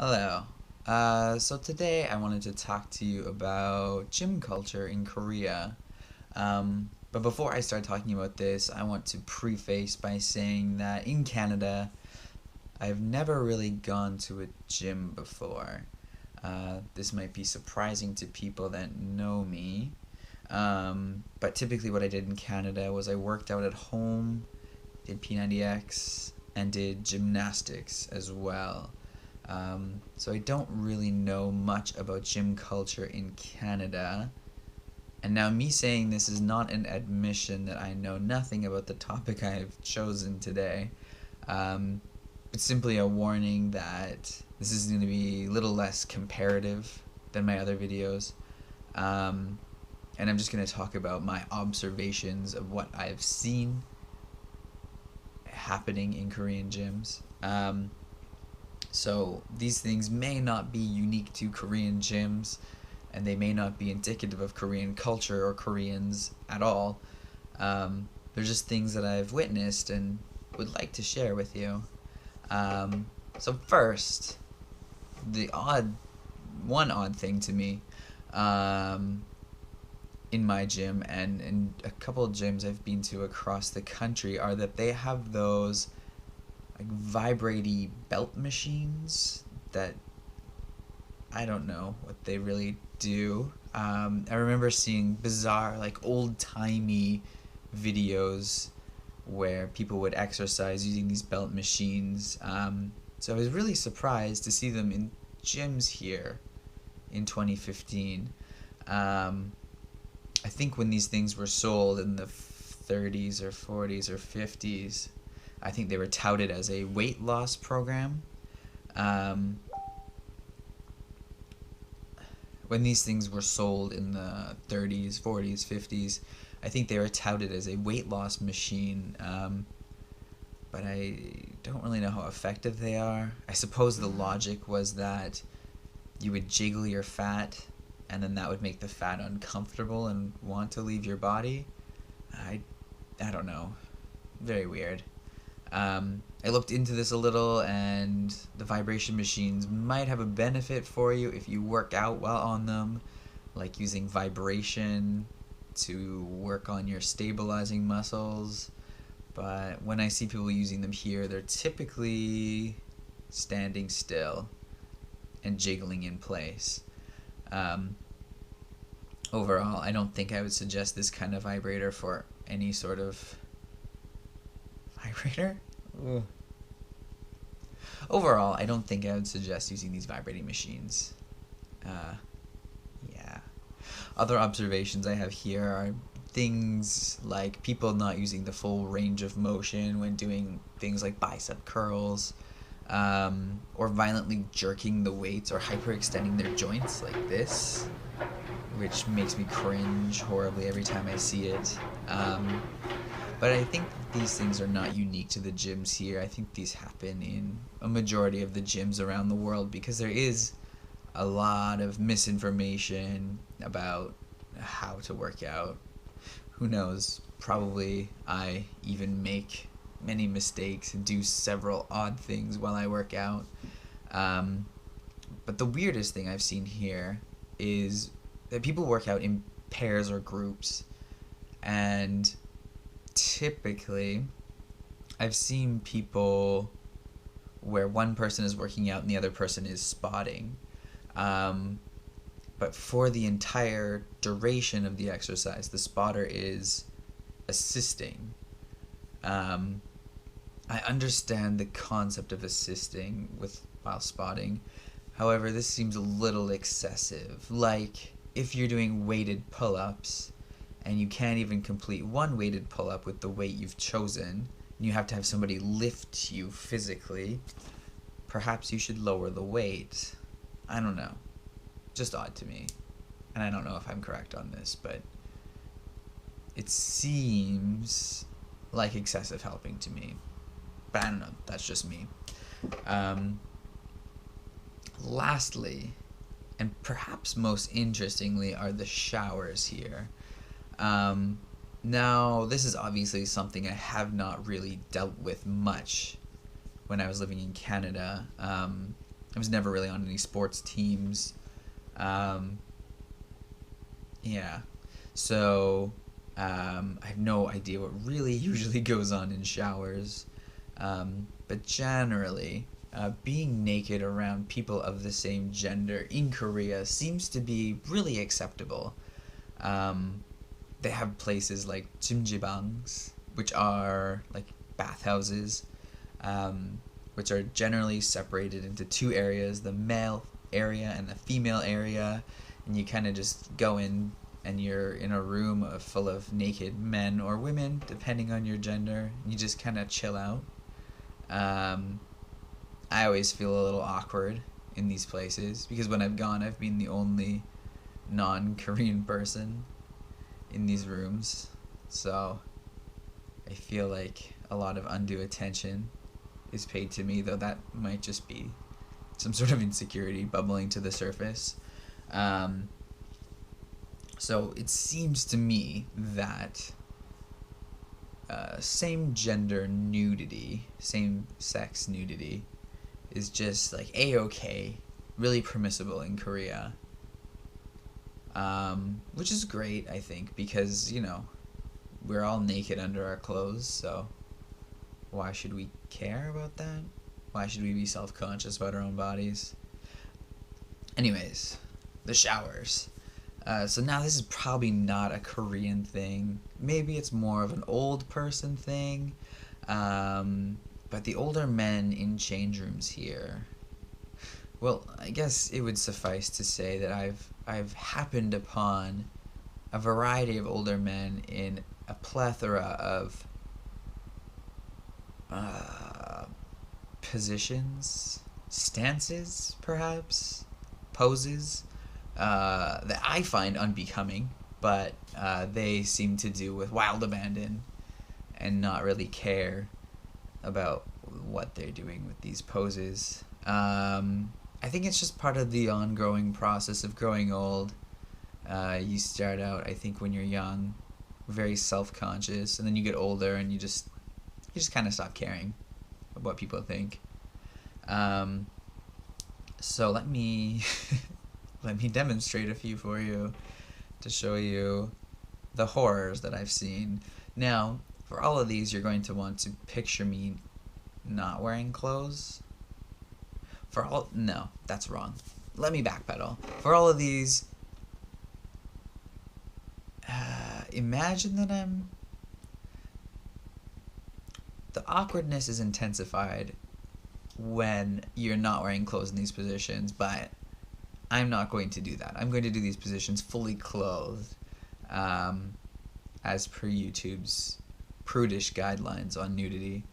Hello. So today I wanted to talk to you about gym culture in Korea. But before I start talking about this, I want to preface by saying that in Canada, I've never really gone to a gym before. This might be surprising to people that know me. But typically, what I did in Canada was I worked out at home, did P90X, and did gymnastics as well. So I don't really know much about gym culture in Canada. And now, me saying this is not an admission that I know nothing about the topic I've chosen today. Um, it's simply a warning that this is going to be a little less comparative than my other videos. Um, and I'm just going to talk about my observations of what I've seen happening in Korean gyms. So these things may not be unique to Korean gyms, and they may not be indicative of Korean culture or Koreans at all. They're just things that I've witnessed and would like to share with you. So first, the one odd thing to me, um, in my gym and in a couple of gyms I've been to across the country are that they have those like vibraty belt machines that I don't know what they really do. I remember seeing bizarre, like old timey videos where people would exercise using these belt machines. So I was really surprised to see them in gyms here in 2015. I think when these things were sold in the 30s or 40s or 50s, I think they were touted as a weight loss program. Um, when these things were sold in the 30s, 40s, 50s, I think they were touted as a weight loss machine, but I don't really know how effective they are. I suppose the logic was that you would jiggle your fat, and then that would make the fat uncomfortable and want to leave your body. I, I don't know. Very weird. I looked into this a little, and the vibration machines might have a benefit for you if you work out while on them, like using vibration to work on your stabilizing muscles. But when I see people using them here, they're typically standing still and jiggling in place. Um, Overall, I don't think I would suggest this kind of vibrator for any sort of vibrator. Ugh. Overall, I don't think I would suggest using these vibrating machines. Uh, yeah. Other observations I have here are things like people not using the full range of motion when doing things like bicep curls, or violently jerking the weights or hyperextending their joints like this, which makes me cringe horribly every time I see it. But I think these things are not unique to the gyms here. I think these happen in a majority of the gyms around the world because there is a lot of misinformation about how to work out. Who knows? Probably I even make many mistakes and do several odd things while I work out. Um, but the weirdest thing I've seen here is that people work out in pairs or groups, and typically I've seen people where one person is working out and the other person is spotting. Um, but for the entire duration of the exercise, the spotter is assisting. Um, I understand the concept of assisting with while spotting. However, this seems a little excessive. Like if you're doing weighted pull-ups and you can't even complete one weighted pull-up with the weight you've chosen, and you have to have somebody lift you physically, perhaps you should lower the weight. I don't know. Just odd to me. And I don't know if I'm correct on this, but it seems like excessive helping to me. But I don't know. That's just me. Um, Lastly, and perhaps most interestingly, are the showers here. Um, Now, this is obviously something I have not really dealt with much when I was living in Canada. I was never really on any sports teams. Yeah. So, I have no idea what really usually goes on in showers. But generally, being naked around people of the same gender in Korea seems to be really acceptable. They have places like jjimjibangs, which are like bathhouses, which are generally separated into two areas, the male area and the female area, and you kind of just go in and you're in a room full of naked men or women, depending on your gender. You just kind of chill out. I always feel a little awkward in these places because when I've gone, I've been the only non-Korean person in these rooms, so I feel like a lot of undue attention is paid to me, though that might just be some sort of insecurity bubbling to the surface. So it seems to me that same gender nudity, same sex nudity, is just like A-okay, really permissible in Korea. Which is great, I think, because, we're all naked under our clothes, so why should we care about that? Why should we be self-conscious about our own bodies? Anyways, the showers. So now this is probably not a Korean thing. Maybe it's more of an old person thing. But the older men in change rooms here, well, I guess it would suffice to say that I've happened upon a variety of older men in a plethora of positions, stances, perhaps, poses, that I find unbecoming, but they seem to do with wild abandon and not really care about what they're doing with these poses. I think it's just part of the ongoing process of growing old. You start out, I think, when you're young, very self-conscious, and then you get older and you just kind of stop caring about what people think. So let me demonstrate a few for you to show you the horrors that I've seen. Now, for all of these, you're going to want to picture me not wearing clothes. No, that's wrong. Let me backpedal. For all of these, imagine that the awkwardness is intensified when you're not wearing clothes in these positions, but I'm not going to do that. I'm going to do these positions fully clothed, as per YouTube's prudish guidelines on nudity.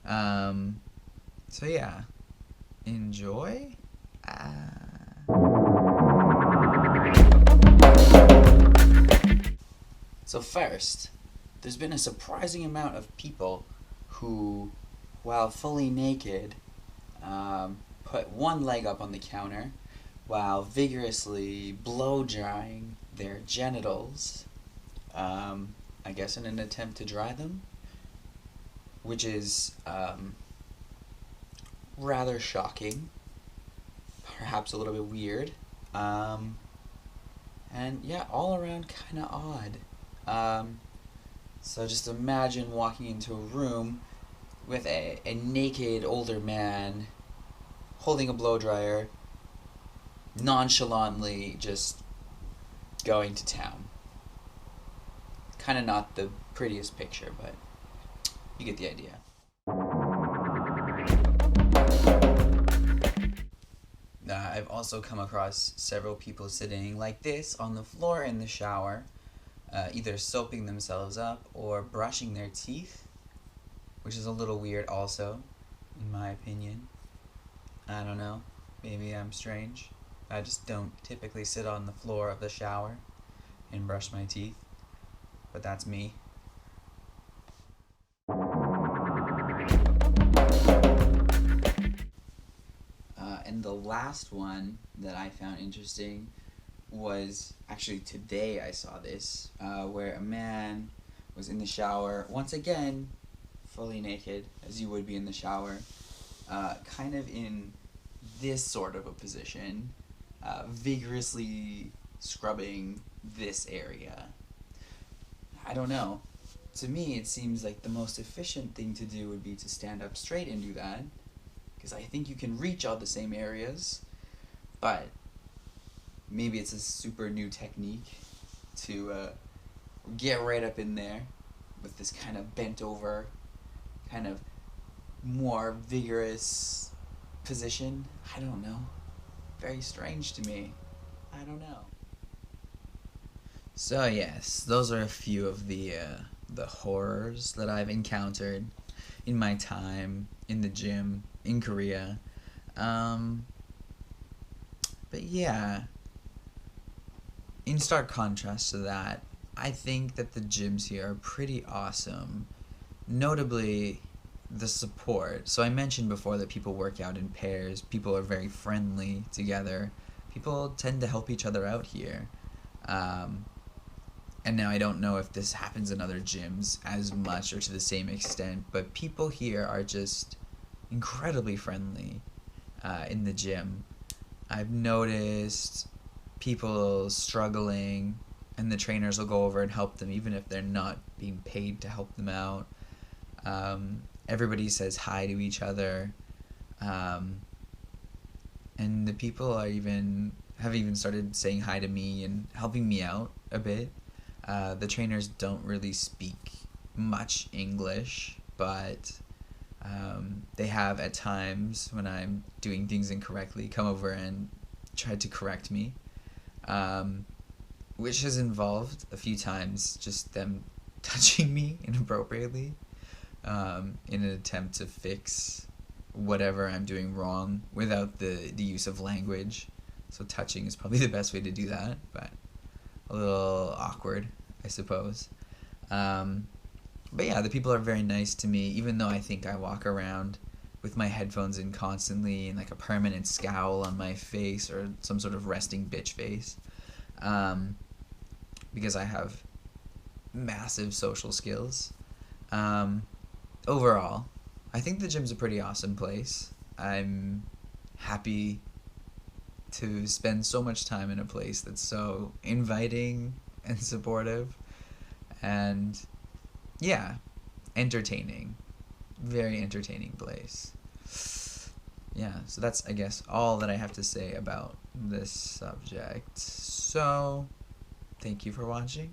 So yeah, enjoy. So first, there's been a surprising amount of people who, while fully naked, put one leg up on the counter while vigorously blow-drying their genitals, I guess in an attempt to dry them, which is rather shocking, perhaps a little bit weird, and yeah, all around kind of odd. So just imagine walking into a room with a naked older man holding a blow dryer, nonchalantly just going to town. Kind of not the prettiest picture, but you get the idea. I've also come across several people sitting like this on the floor in the shower, either soaping themselves up or brushing their teeth, which is a little weird also, in my opinion. I don't know, maybe I'm strange. I just don't typically sit on the floor of the shower and brush my teeth, but that's me. And the last one that I found interesting was actually today I saw this, where a man was in the shower, once again, fully naked, as you would be in the shower, kind of in this sort of a position, vigorously scrubbing this area. I don't know. To me, it seems like the most efficient thing to do would be to stand up straight and do that, because I think you can reach all the same areas, but maybe it's a super new technique to get right up in there with this kind of bent over, kind of more vigorous position. I don't know. Very strange to me. I don't know. So yes, those are a few of the horrors that I've encountered in my time in the gym in Korea. But yeah, in stark contrast to that, I think that the gyms here are pretty awesome. Notably, the support. So I mentioned before that people work out in pairs. People are very friendly together. People tend to help each other out here. And now I don't know if this happens in other gyms as much or to the same extent, but people here are just incredibly friendly in the gym. I've noticed people struggling, and the trainers will go over and help them even if they're not being paid to help them out. Everybody says hi to each other, and the people have even started saying hi to me and helping me out a bit. The trainers don't really speak much English, but they have at times, when I'm doing things incorrectly, come over and tried to correct me, which has involved a few times just them touching me inappropriately in an attempt to fix whatever I'm doing wrong without the use of language. So touching is probably the best way to do that, but a little awkward, I suppose. But yeah, the people are very nice to me, even though I think I walk around with my headphones in constantly and like a permanent scowl on my face or some sort of resting bitch face, because I have massive social skills. Overall, I think the gym's a pretty awesome place. I'm happy to spend so much time in a place that's so inviting and supportive and yeah, entertaining. Very entertaining place. Yeah, so that's, I guess, all that I have to say about this subject. So, thank you for watching.